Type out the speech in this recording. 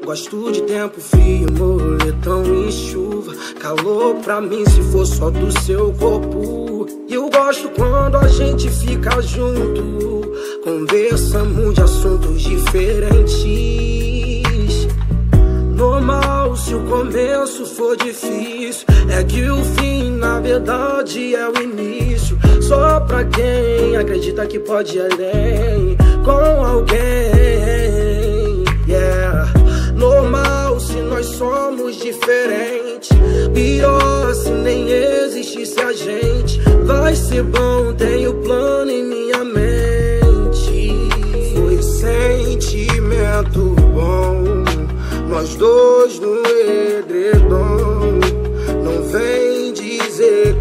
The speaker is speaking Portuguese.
Gosto de tempo frio, moletom e chuva. Calor pra mim se for só do seu corpo. E eu gosto quando a gente fica junto. Conversamos de assuntos diferentes. Normal se o começo for difícil. É que o fim na verdade é o início. Só pra quem acredita que pode ir além com alguém, yeah. Normal se nós somos diferentes. Pior se nem existisse a gente. Vai ser bom, tenho plano em minha mente. Foi sentimento bom, nós dois no edredom. Não vem dizer